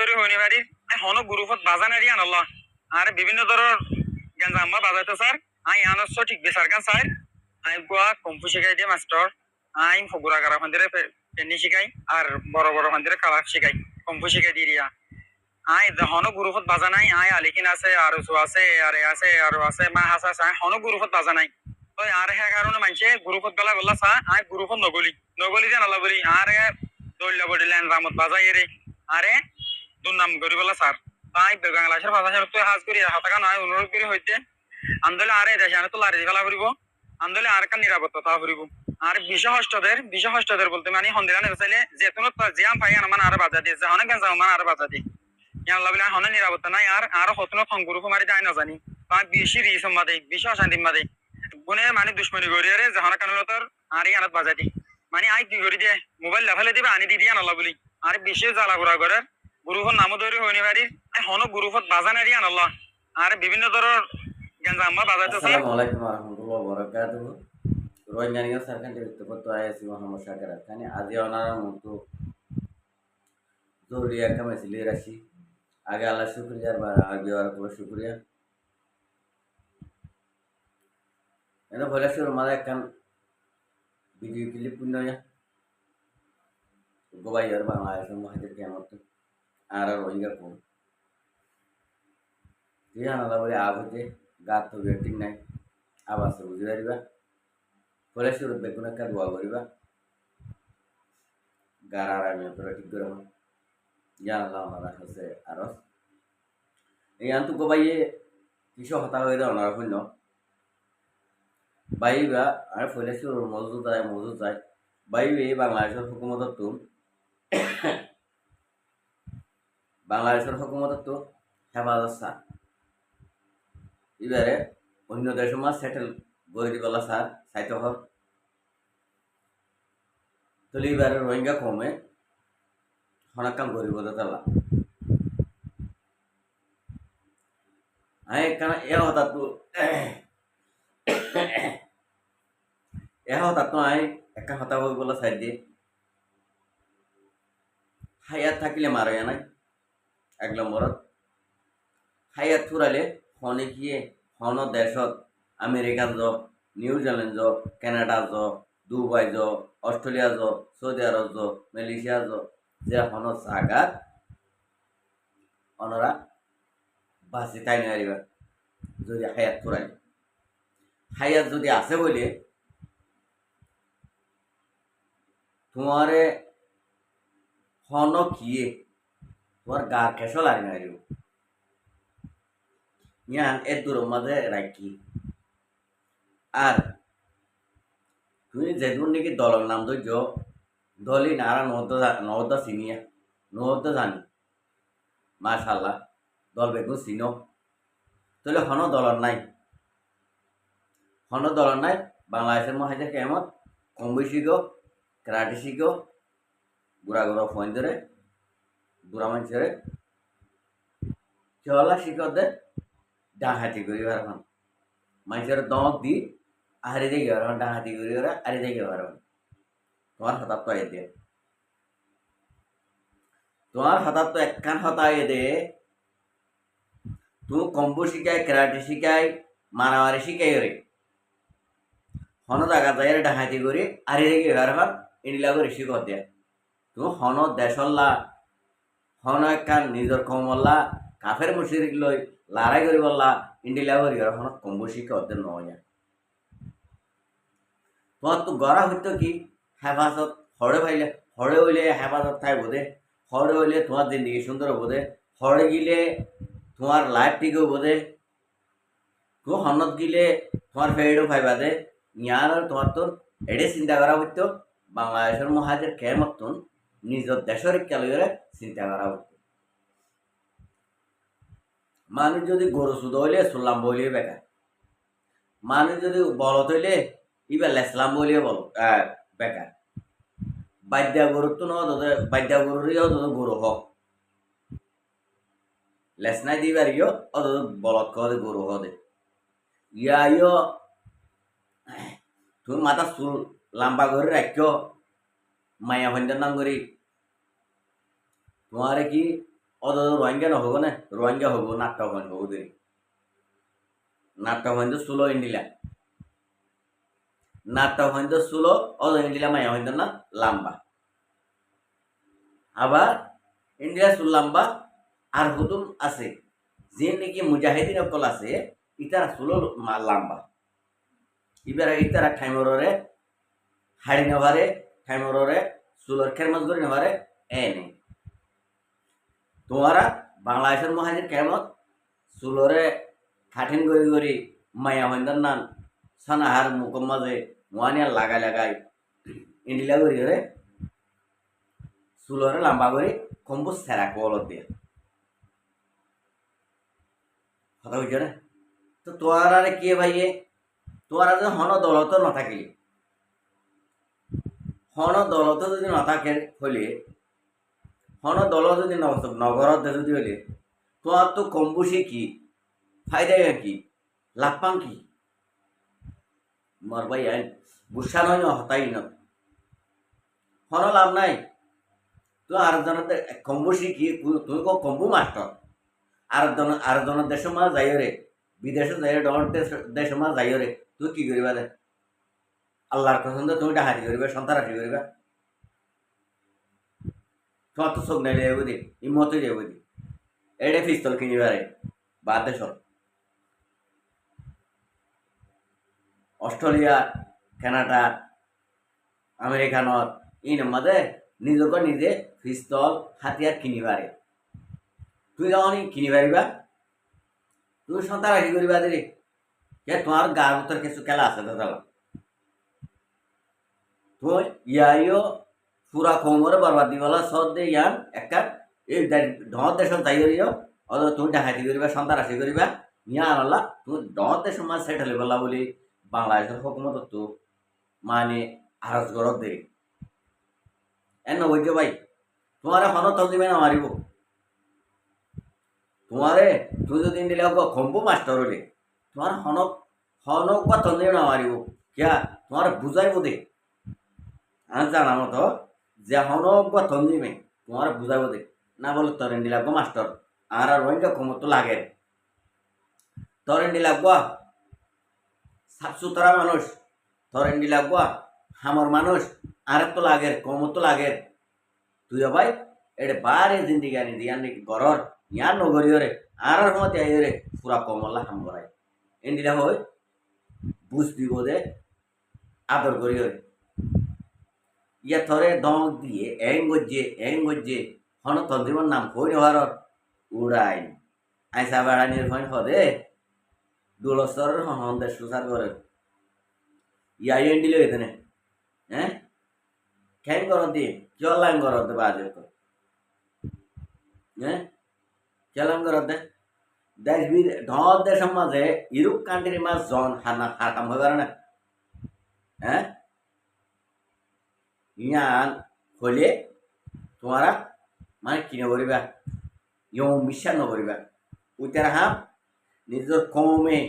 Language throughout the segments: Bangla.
তৈরি হইনি বাড়ির হন গ্রুপত বাজানে রিয়ান আল্লাহ আর বিভিন্ন ধরনের গেঞ্জাম্মা বাজাইতে স্যার আই আনস্য ঠিক বেসার গান স্যার আই গোয়া কম্পু শিখাই দিয়ে মাস্টার আই ফগুরা গারা ফান্দিরে পেন্নি শিখাই আর বড় বড় ফান্দিরে কালার শিখাই কম্পু শিখাই দিয়ে দিয়া আই হন গ্রুপত বাজা নাই আই আলিকিন আছে আর উসু আছে আর আছে আর আছে মা হাসা আছে হন গ্রুপত বাজা নাই ওই আর হ্যাঁ কারণে মানছে গ্রুপত গলা বললা চা আই গ্রুপত নগলি নগলি যে নালা বলি আর দৌড়লা বডিলেন রামত বাজাই রে আরে দুর্নাম করি বলা স্যার তাই বাংলাদেশের ভাষা তো হাজ করি হাতাকা নয় অনুরোধ করি হইতে আন্দোলন আরে দেশে আনে তো লারি ফেলা ফুরিব আন্দোলন আর কান নিরাপত্তা ফুরিব আর বিশ হষ্টদের বলতে মানে হন্দিরানে চাইলে যে কোনো জিয়াম পাই আমার আর বাজা দিয়ে যে অনেক গেঞ্জা আমার আর বাজা দিয়ে ইয়ান লাগলে হনে নিরাপত্তা নাই আর হতনো খঙ্গুরু কুমারি যায় না জানি তাই বেশি রিস মাদে বেশি অশান্তি মাদে গুনে মানে দুশ্মনী গড়িয়ারে জাহানা কানুলতর আর ইয়ানত বাজা দি মানে আই কি করি দিয়ে মোবাইল লেফালে দিবে আনি দি দিয়া নলা বলি আর বেশি জ্বালা ঘোরা করে গুরুফত নামও তৈরি হইনি বাড়ির হন গুরুফত বাজানে রিয়ান আল্লাহ আর বিভিন্ন ধরনের গেঞ্জাম্মা বাজাইতে স্যার আসসালামু আলাইকুম warahmatullahi wabarakatuh রোহিঙ্গা সরকার ব্যক্তিগত আইসি মোহাম্মদ শাকির খান আজি ওনার মতো জরুরি একটা মেসেজ রাখি আগে আল্লাহ শুক্রিয়া আগে আর পুরো শুক্রিয়া এনে বলে শুরু মাঝে একখান ভিডিও ক্লিপ পুণ্যয়া গোবাই আর বাংলাদেশের মহাজের কেমন আর রোহিঙ্গা কোন তুই আনালা বলে আগ হতে গাত তো রেটিং নাই আবার সে বুঝে পারিবা বলে শুরু বেগুন একটা দোয়া করিবা গার আর আমি তোরা ঠিক করে জানালা ওনারা হচ্ছে আরো এই আন্তু গোবাইয়ে কিছু হতা হয়ে দেয় ওনারা শূন্য বাইবা আর ফলে শুরু মজুদ যায় বাইবে বাংলাদেশের হুকুমতর তো হেফাজত স্যার এবারে অন্য দেশের মাছ সেটেল করে দিবলা স্যার সাইতে হর তাহলে এবারে রোহিঙ্গা কমে হনাকাম করিব তালা আই কারণ এ হতা তো আই একটা হতা হয়ে বলা সাইড দিয়ে হায়াত থাকিলে মারা নাই এক নম্বরত হায়াত ফুরালে হনে গিয়ে হন দেশত আমেরিকান য নিউজিল্যান্ড য কানাডা য দুবাই য অস্ট্রেলিয়া য সৌদি আরব য মালয়েশিয়া য যে হন জাগাত অনরা বাঁচি তাই নারিবা যদি হায়াত ফুরাই হায়াত যদি আছে বলে তোমারে হন কিয়ে তোমার গার কেশো লাগি নারিব ইয়ান এর দূর মাঝে রাখি আর তুমি যেদুন নাকি দলের নাম ধৈর্য দলই নারা নবদ্দা চিনিয়া নবদ্দা জানি মাশাল্লাহ দল বেগুন চিনো তাহলে হন দলর নাই বাংলাদেশের মহাজের কেমন কম বেশি গো কেরাটি শিখো গুড়া ফোন ধরে বুড়া মানুষের চলা শিখদের ডাহাতি করি এখন মানুষের দমক দি আহারি দেখি পারবেন ডাহাতি করি ওরা আরি দেখি পারবেন তোমার হাতার তো এ দে তোমার হাতার তো একখান হতা এ দে তুমি কম্বু শিখাই কেরাটি শিখাই মারামারি শিখাই রে হন জায়গা যাই ডাহাতি করি আরি দেখি পারবেন ইনিলা করে শিখ দে তুমি হন দেশল্লা হন একখান নিজের কমল্লা কাফের মুশরিক লই লড়াই করি বললা ইন্ডিলা করি হন কম্বু শিখে অর্ধেক নয় তোমার তো গড়া হইতো কি হেফাজত হরে ভাইলে হরে হইলে হেফাজত থাই বোধে হরে হইলে তোমার জিন্দগি সুন্দর বোধে হরে গিলে তোমার লাইফ ঠিক বোধে তো হনত গিলে তোমার ফেরিডও ফাইবা দে ইয়ার তোমার তোর এডে চিন্তা করা হইতো বাংলাদেশের মহাজের কে মতন নিজের দেশের ক্যালরে চিন্তা করা হইতো মানুষ যদি গরু সুদ হইলে শুনলাম বলিয়ে বেকার মানুষ যদি বলত হইলে ইবা লেসলাম বলিয়ে বল বেকার বাদ্যা গরুর তো বাদ্যা গরুরই গরু হোক লেসনাই দিবার ইয় অত বলত কদে গরু হদে ইয়া তুমি মাথা চুল লম্বা করে রাখিও মায়া ভঞ্জন নাম করি তোমারে কি অত রোহিঙ্গা নহব না রোহিঙ্গা হবো নাট্য হইন হবো দেরি নাট্য হইন তো সুলো ইন্ডিলা নাট্য হইন তো সুলো অত ইন্ডিলা মায়া হইন না লাম্বা আবার ইন্ডিয়া সুল লাম্বা আর হুতুম আছে যে নাকি মুজাহিদিন অকল আছে ইতারা সুলো লাম্বা ইতারা ঠাইমরে হাড়ি নেভারে ঠাইমরে সুলোর খেরমত করে নেভারে নেই তোমারা বাংলাদেশের মহাজির কেমত সুলরে খাঠিন গড়ি গড়ি মায়া হইন্দার নান সানাহার মুখম মাঝে মোয়ানিয়া লাগাই লাগাই ইন্ডিলা গড়ি করে সুলরে লাম্বা করে কম্বু সেরা কলত দিয়ে কথা বুঝছো না তো তোয়ারা কে ভাইয়ে তোয়ারা যে হন দলত নাথাকিলি হন দলত যদি নাথাকে হইলে হন দল যদি নগরত যদি হইলে তোমার তো কম বসে কি ফায়দা কি লাভ পান কি মর ভাই আইন গুসা নয় হতাই ন হন লাভ নাই তো আর জনের কম বসে কি তুমি কম্বু মাস্টার আর জনের দেশের মাঝে যাই রে বিদেশে যাই ডর দেশের মাঝে যাই রে তুই কি করিবা দে আল্লাহর পছন্দ তুমি ডাহাতি করিবা সন্তানাসি করিবা তোমার তো চোখ নাই যাবো দি ইমতে যাবো দি এডে পিস্তল কিনিবারে বাদ দেশ অস্ট্রেলিয়া কানাডা আমেরিকানত ইন মাঝে নিজকে নিজে পিস্তল হাতিয়ার কিনিবারে তুই যখন কিনি পারিবা তুমি সন্তানাসি করিবা দে কে তোমার গার ভিতর কিছু খেলা আছে দাদা তুই ইয়াইও পুরা কোমরে বরবাদ দিবলা সদ দে ইয়ান একটা এই ঢর দেশত যাই করিও অত তুমি ডাকাতি করিবা সন্তানাসি করিবা ইয়া আনলা তুমি ঢর দেশ মাঝ সেটেল বলা বলি বাংলাদেশের হুকুমত তো মানে আরজ গরত দে এন নবৈদ্য ভাই তোমারে হন তঞ্জিমে না মারিব তোমারে তুই যদি দিলে কম্বু মাস্টার হলে তোমার হনক হনক বা তঞ্জিমে না মারিব কিয়া তোমার বুঝাইব দে আর জানা মতো যে হনক বা তঞ্জিমে তোমার বুঝাইব দে না বলে তরেন্ডি লাগবো মাস্টার আর রোহিঙ্গা কমত তো লাগে তরেন্ডি লাগবো সাফ সুতরা মানুষ তরেন্ডি লাগবো হামর মানুষ আর তো লাগে কমত তো লাগে তুই ভাই এটা বারে জিন্দিগি আনি দিয়ান নাকি ঘরর ইয়ার নগরীয় রে আর মতে আই রে পুরা কমলা হাম করাই এন্ডিলা হয় বুঝ দিব দে আদর করি রে ইয়া থরে দম দিয়ে এং গজ্জে হন তন্দ্রিমর নাম কই নেওয়ার উড়াই আইসা বেড়ানির হয় হদে দুলস্তরের হন দেশ সুসার করে ইয়া এন্ডিলে এখানে হ্যাঁ কেন করত দিয়ে চলাং করত বাজে হ্যাঁ চলাং করত দেশ ঢর দেশের মাঝে ইউরোপ কান্ট্রির মাঝ জন হানা হারাম হয়ে পারে না হ্যাঁ ইয়ান হলে তোমারা মানে কি নকরিবা ইয়ং বিশ্বাস নকরিবা উইটার হাম নিজের কমে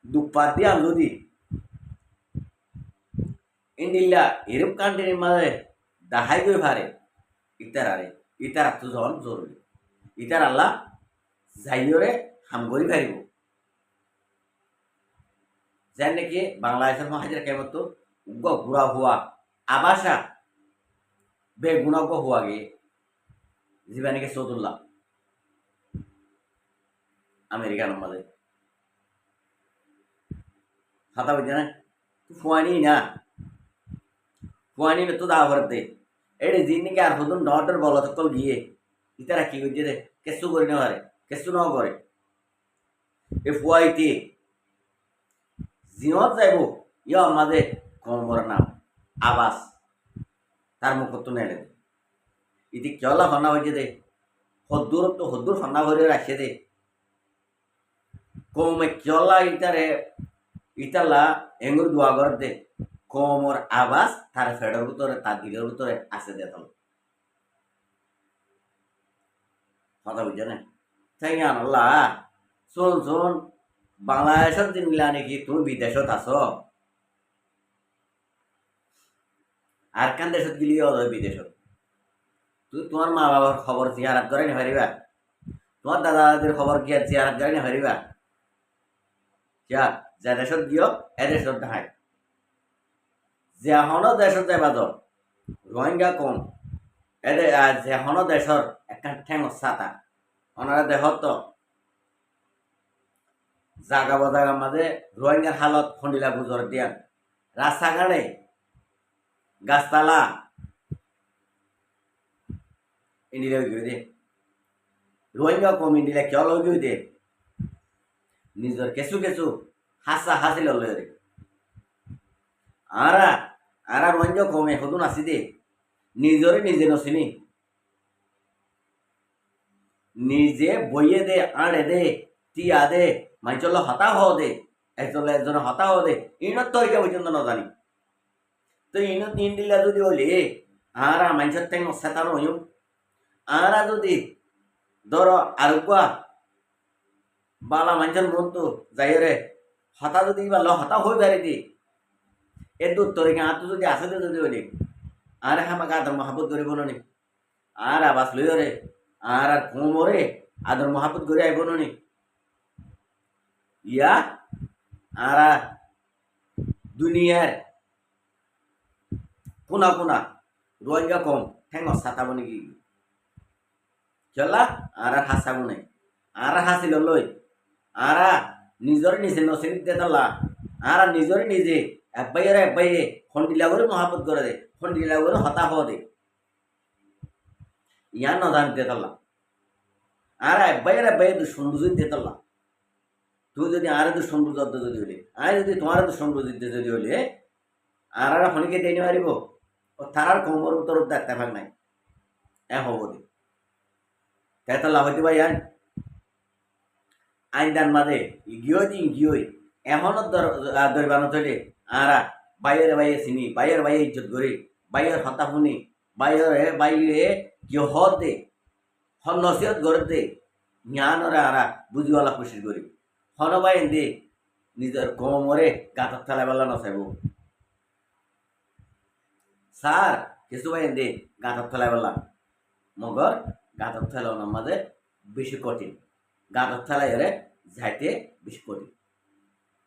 দুপাত দিয়া যদি ইন্ডিয়া ইউরোপ কান্ট্রির মাঝে দাহাই গই পারে ইতারা তো জন জরুরি ইতার আল্লাহ যাইরে হাম করি পারিব যেন নাকি বাংলাদেশের মহাজির কেমত গুড়া হুয়া আবাসা বেগুণজ্ঞ হওয়া গে যিবা নাকি চৌদুল্লাহ আমেরিকার মাঝে হাতা বুঝছে না ফুয়ানি না ফুয়ানি তো দা ভর দে এটি দিন নাকি আর হতুন ডর বল তকল গিয়ে ইতারা কি করছে রে কেসু করে না পারে কেসু ন করে এ ফুয়াইতে জিহত যাইব ইয় মাঝে কমর নাম আবাস তার মুখ তো নেড়ে দে ইতি কেলা ফনা হয়েছে দে হদ্দুর ফনা ভরে রাখছে দে কমে কেলা ইতালা এঙ্গুর দোয়া ঘর দে কমর আবাস তার ফেডের ভিতরে তার দিলের ভিতরে আছে দে তল কথা বুঝছে না তাই আল্লাহ শোন বাংলাদেশের দিনগুলা নাকি তুমি বিদেশত আছো আর কান দেশত গেলিও বিদেশত তুই তোমার মা বাবার খবর জিয়ারাত করে নি পারিবা তোমার দাদা দাদির খবর কি আছে আর গাড়ি না হারিবা যা যা দেশত গিয়ে এ দেশত দেখায় যে এখনো দেশত যাইবা তো রোহিঙ্গা কম এদে যে এখনো দেশর একটা ঠেং সাতা ওনারা দেহত তো জাগা বাজাগার মাঝে রোহিঙ্গার হালত খন্ডিলা বুঝর দিয়ান রাস্তাঘাটে গাছতলা ইন্ডিয়া গিয়ে দে রোহিঙ্গা কম ইন্ডিয়া কিয় লগে দে নিজের কেঁচু কেঁচু হাসা হাসিল লয় আরা আরা রোহিঙ্গা কমে সদুন আসি দে নিজরে নিজে নচিনি নিজে বইয়ে দে আড়ে দে টিয়া দে মাইচল হতা হ দে একজন হতা হ দে ইনত তরিকা পর্যন্ত নজানি তো ইনত ইন্ডিলা যদি হলে আরা মাইচর টেং সেতানো হইম আরা যদি ধর আর বালা মাইচর মন তো যাই রে হতা যদি বা হতা হয়ে পারে দি এর দূর তরিকা আতো যদি আসে যদি হলে আর আমাকে আদর মহাবত করিব নি আর আবাস লইও রে আর কোমরে আদর মহাবত করে আইব নি ইয়া আর দুনিয়ার কোনা কোনা রোহিঙ্গা কম ঠেঙ সাতাব নাকি চলা আর হাসাব নাই আর হাসিল লই আর নিজরে নিজে নসিন দেতলা আর নিজরে নিজে একবাইয়ে খন্ডিলা করে মহাবত করে দে খন্ডিলা করে হতা হওয়া দে ইয়া নদান দেতলা আর একবাইয়ে দুশ্মন বুঝি দেতলা তুই যদি আর দুশ্মন বুঝতে যদি হলে আর যদি তোমার দুশ্মন বুঝিতে যদি হলে আর খনিকে দিয়ে মারিব ও তার কোমর উত্তর দেখতে পাক নাই এ হব দে তেতলা হইতে পাই আইন দান মাঝে গিয়ে এমনও দরবানো চলে আরা বাইরে চিনি বাইরে ইজ্জত করি বাইরের হতা শুনি বাইরে কিয় হত দে নসিহত গড়ে দে জ্ঞানরে আরা বুঝিওয়ালা খুশি করি হনবাই দে নিজের কোমরে গাঁতত ফেলাই পেলা নচাইব স্যার কিছু বাই দে গাঁতত ফেলাই পেলা মগর গাঁতত ফেলানোর মাঝে বেশি কঠিন গাঁতত ফেলাই হলে যাইতে বেশি কঠিন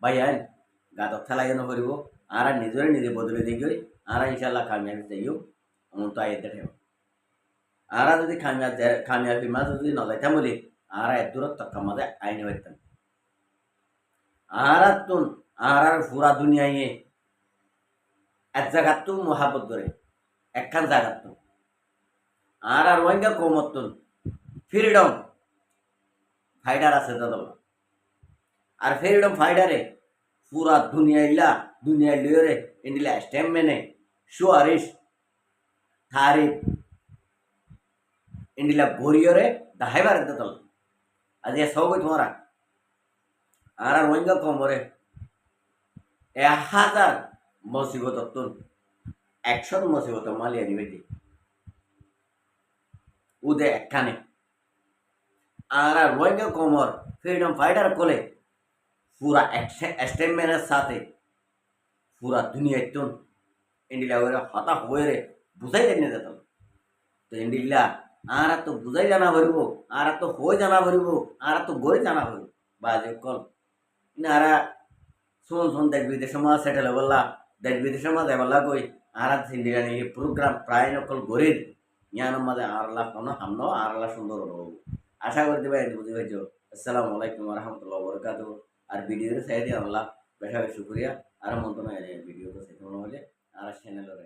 ভাই আইন গাঁতত ফেলাই নকরিব আর নিজরে নিজে বদলে দিয়ে গই আর ইনশাল্লাহ কামিয়াবি যাইও এমন তো আইতে ঠেও আর যদি কামিয়াবি মাঝে যদি নজাইতাম বলি আর এর দূরত তক্কা মাঝে আইনে পাইতাম আর তুন আর পুরা দুনিয়ায় এক জায়গার তো মহাবত করে একখান জায়গার তো আর রোহিঙ্গা কমত ফ্রিডম ফাইটার আছে দাদা আর ফ্রিডম ফাইটারে পুরা দুনিয়া লিওরে ইন্ডিলা স্ট্যাম্প মেনে সুয়ারিশ থারিফ ইন্ডিলা গরিয়রে দাহাইবার দাদা আজ এ সব তোমারা আর রোহিঙ্গা কমরে 1000 মুসিবত তুন 100 মুসিবত মালিয়া নিবে দি উদে একখানে আর রোহিঙ্গা কমর ফ্রিডম ফাইটার কোলে পুরা স্টেটমেন্টের সাথে পুরা দুনিয়া তুন ইন্ডিলা ওরা হতা হয়ে বুঝাই দেন যেত তো ইন্ডিলা আর তো বুঝাই জানা ভরিব আর তো হয়ে জানা ভরিব আর তো গড়ে জানা ভরিব বাজে কল নারা শুন দেশ বিদেশের মাঝে সেটেল বললা দেশ বিদেশের মাঝে বললা কই আর ইন্ডিয়া নিয়ে প্রোগ্রাম প্রায় নকল গরিব ইয়ানোর মাঝে আরলা কোনো হামনো আরলা সুন্দর হবো আশা করতে পারি বুঝতে পারছো আসসালামু আলাইকুম রহমতুল্লাহ বরকাত আর ভিডিওতে সাইডে আল্লাহ বেশা বেশি শুক্রিয়া আর মন্তব্য ভিডিও তো সেটা হলে আর চ্যানেলের